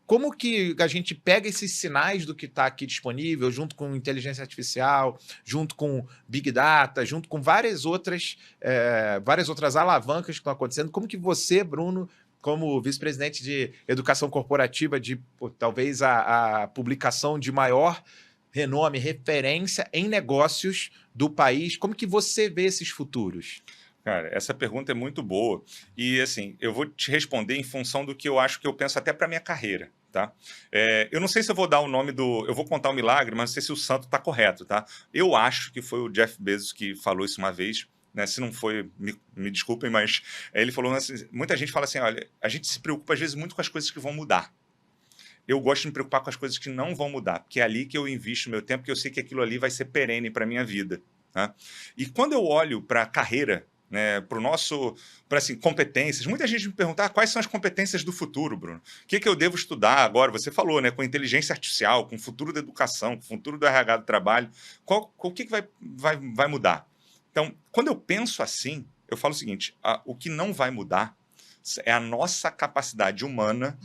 como que a gente pega esses sinais do que está aqui disponível, junto com inteligência artificial, junto com Big Data, junto com várias outras alavancas que estão acontecendo? Como que você, Bruno, como vice-presidente de educação corporativa, talvez a publicação de maior renome, referência em negócios do país, como que você vê esses futuros? Cara, essa pergunta é muito boa e, assim, eu vou te responder em função do que eu acho que eu penso até para minha carreira, tá? Eu não sei se eu vou dar o nome eu vou contar o milagre, mas não sei se o santo está correto, tá? Eu acho que foi o Jeff Bezos que falou isso uma vez, né? Se não foi, me desculpem, mas ele falou assim, muita gente fala assim, olha, a gente se preocupa às vezes muito com as coisas que vão mudar. Eu gosto de me preocupar com as coisas que não vão mudar, porque é ali que eu invisto meu tempo, porque eu sei que aquilo ali vai ser perene para minha vida, tá? E quando eu olho para a carreira, né, para assim, competências. Muita gente me pergunta, quais são as competências do futuro, Bruno? O que eu devo estudar agora? Você falou, né, com inteligência artificial, com o futuro da educação, com o futuro do RH do trabalho. O que vai mudar? Então, quando eu penso assim, eu falo o seguinte, o que não vai mudar é a nossa capacidade humana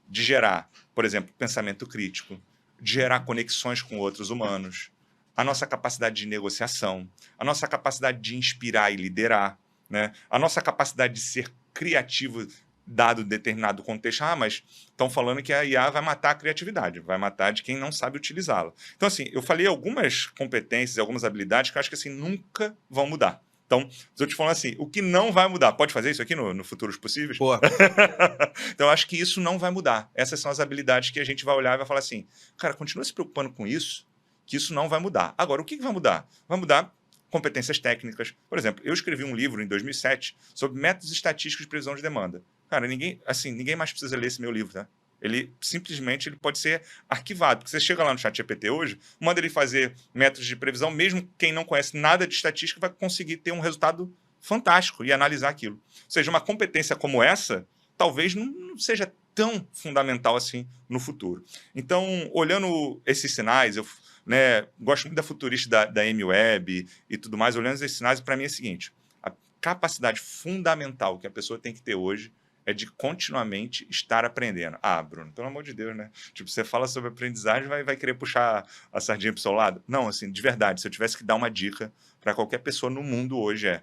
de gerar, por exemplo, pensamento crítico, de gerar conexões com outros humanos, a nossa capacidade de negociação, a nossa capacidade de inspirar e liderar, né? A nossa capacidade de ser criativo dado determinado contexto. Mas estão falando que a IA vai matar a criatividade, vai matar de quem não sabe utilizá-la. Então, assim, eu falei algumas competências, algumas habilidades que eu acho que assim, nunca vão mudar. Então, estou te falando assim, o que não vai mudar, pode fazer isso aqui no Futuros Possíveis? Pô. Então, eu acho que isso não vai mudar. Essas são as habilidades que a gente vai olhar e vai falar assim, cara, continua se preocupando com isso, que isso não vai mudar. Agora, o que vai mudar? Vai mudar competências técnicas. Por exemplo, eu escrevi um livro em 2007 sobre métodos estatísticos de previsão de demanda. Cara, ninguém mais precisa ler esse meu livro, tá? Ele simplesmente pode ser arquivado. Porque você chega lá no ChatGPT hoje, manda ele fazer métodos de previsão, mesmo quem não conhece nada de estatística vai conseguir ter um resultado fantástico e analisar aquilo. Ou seja, uma competência como essa, talvez não seja tão fundamental assim no futuro. Então, olhando esses sinais, eu gosto muito da futurista da Amy Webb e tudo mais, olhando esses sinais, para mim é o seguinte, a capacidade fundamental que a pessoa tem que ter hoje é de continuamente estar aprendendo. Bruno, pelo amor de Deus, né? Tipo, você fala sobre aprendizagem, vai querer puxar a sardinha pro seu lado? Não, assim, de verdade, se eu tivesse que dar uma dica para qualquer pessoa no mundo hoje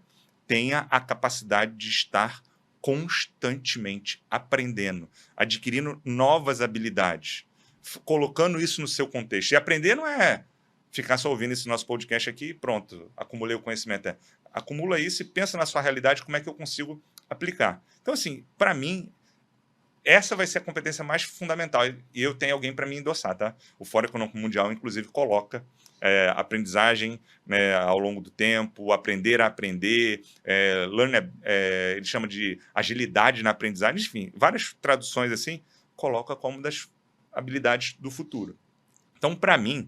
tenha a capacidade de estar constantemente aprendendo, adquirindo novas habilidades, colocando isso no seu contexto. E aprender não é ficar só ouvindo esse nosso podcast aqui e pronto, acumulei o conhecimento. Acumula isso e pensa na sua realidade, como é que eu consigo aplicar. Então, assim, para mim, essa vai ser a competência mais fundamental. E eu tenho alguém para me endossar, tá? O Fórum Econômico Mundial, inclusive, coloca aprendizagem, né, ao longo do tempo, aprender a aprender, ele chama de agilidade na aprendizagem, enfim, várias traduções assim, coloca como das habilidades do futuro. Então, para mim,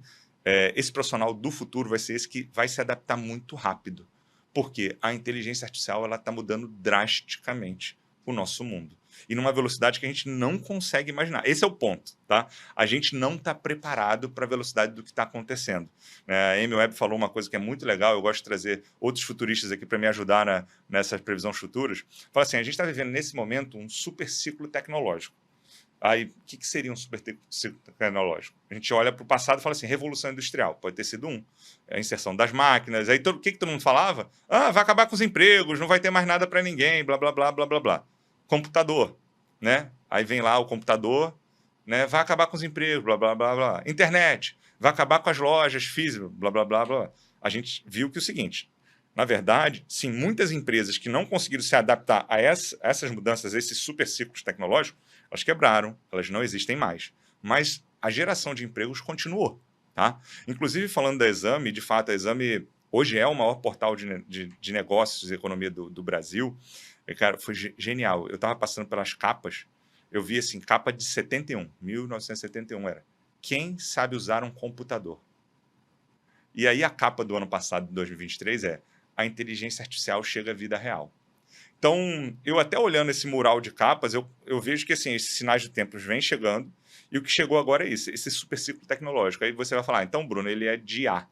esse profissional do futuro vai ser esse que vai se adaptar muito rápido, porque a inteligência artificial está mudando drasticamente o nosso mundo. E numa velocidade que a gente não consegue imaginar. Esse é o ponto, tá? A gente não está preparado para a velocidade do que está acontecendo. A Amy Webb falou uma coisa que é muito legal, eu gosto de trazer outros futuristas aqui para me ajudar nessas previsões futuras. Fala assim, a gente está vivendo nesse momento um super ciclo tecnológico. Aí, o que seria um super ciclo tecnológico? A gente olha para o passado e fala assim, revolução industrial, pode ter sido a inserção das máquinas, aí o que todo mundo falava? Vai acabar com os empregos, não vai ter mais nada para ninguém, blá, blá, blá, blá, blá, blá. Computador, né? Aí vem lá o computador, né? Vai acabar com os empregos, blá, blá, blá, blá. Internet, vai acabar com as lojas físicas, blá, blá, blá, blá. A gente viu que o seguinte, na verdade, sim, muitas empresas que não conseguiram se adaptar a essas mudanças, a esses super ciclos tecnológicos, elas quebraram, elas não existem mais. Mas a geração de empregos continuou, tá? Inclusive, falando da Exame, de fato, a Exame hoje é o maior portal de negócios e economia do Brasil. E, cara, foi genial. Eu estava passando pelas capas, eu vi assim, capa de 1971 era. Quem sabe usar um computador? E aí a capa do ano passado, de 2023, a inteligência artificial chega à vida real. Então, eu até olhando esse mural de capas, eu vejo que assim, esses sinais de tempos vêm chegando, e o que chegou agora é isso, esse super ciclo tecnológico. Aí você vai falar, então, Bruno, ele é de IA,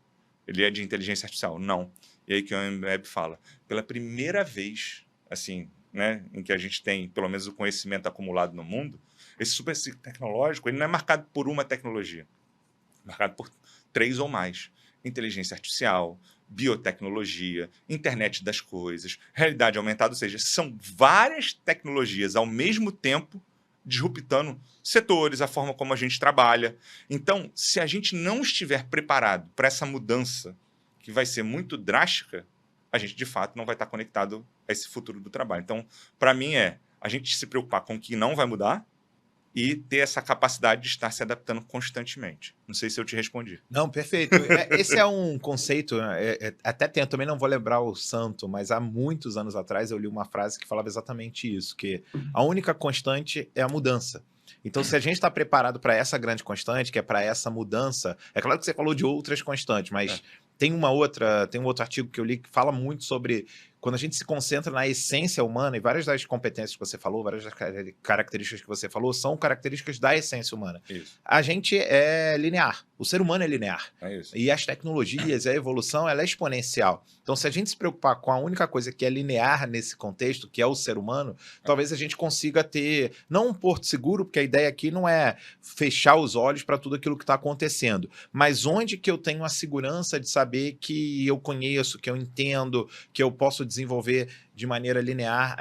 ele é de inteligência artificial. Não. E aí que o Web fala, pela primeira vez, assim, né, em que a gente tem, pelo menos, o conhecimento acumulado no mundo, Esse super ciclo tecnológico, ele não é marcado por uma tecnologia, é marcado por 3 ou mais. Inteligência artificial, biotecnologia, internet das coisas, realidade aumentada, ou seja, são várias tecnologias ao mesmo tempo disruptando setores, a forma como a gente trabalha. Então, se a gente não estiver preparado para essa mudança, que vai ser muito drástica, a gente, de fato, não vai estar conectado a esse futuro do trabalho. Então, para mim, a gente se preocupar com o que não vai mudar e ter essa capacidade de estar se adaptando constantemente. Não sei se eu te respondi. Não, perfeito. Esse é um conceito, até tem, eu também não vou lembrar o santo, mas há muitos anos atrás eu li uma frase que falava exatamente isso, que a única constante é a mudança. Então, se a gente está preparado para essa grande constante, que é para essa mudança, é claro que você falou de outras constantes, mas tem um outro artigo que eu li que fala muito sobre quando a gente se concentra na essência humana, e várias das competências que você falou, várias das características que você falou, são características da essência humana. Isso. A gente é linear, o ser humano é linear. É isso. E as tecnologias, a evolução, ela é exponencial. Então, se a gente se preocupar com a única coisa que é linear nesse contexto, que é o ser humano, talvez a gente consiga ter, não um porto seguro, porque a ideia aqui não é fechar os olhos para tudo aquilo que está acontecendo, mas onde que eu tenho a segurança de saber que eu conheço, que eu entendo, que eu posso desenvolver de maneira linear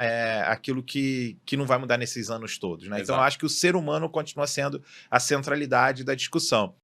aquilo que não vai mudar nesses anos todos, né? Então, eu acho que o ser humano continua sendo a centralidade da discussão.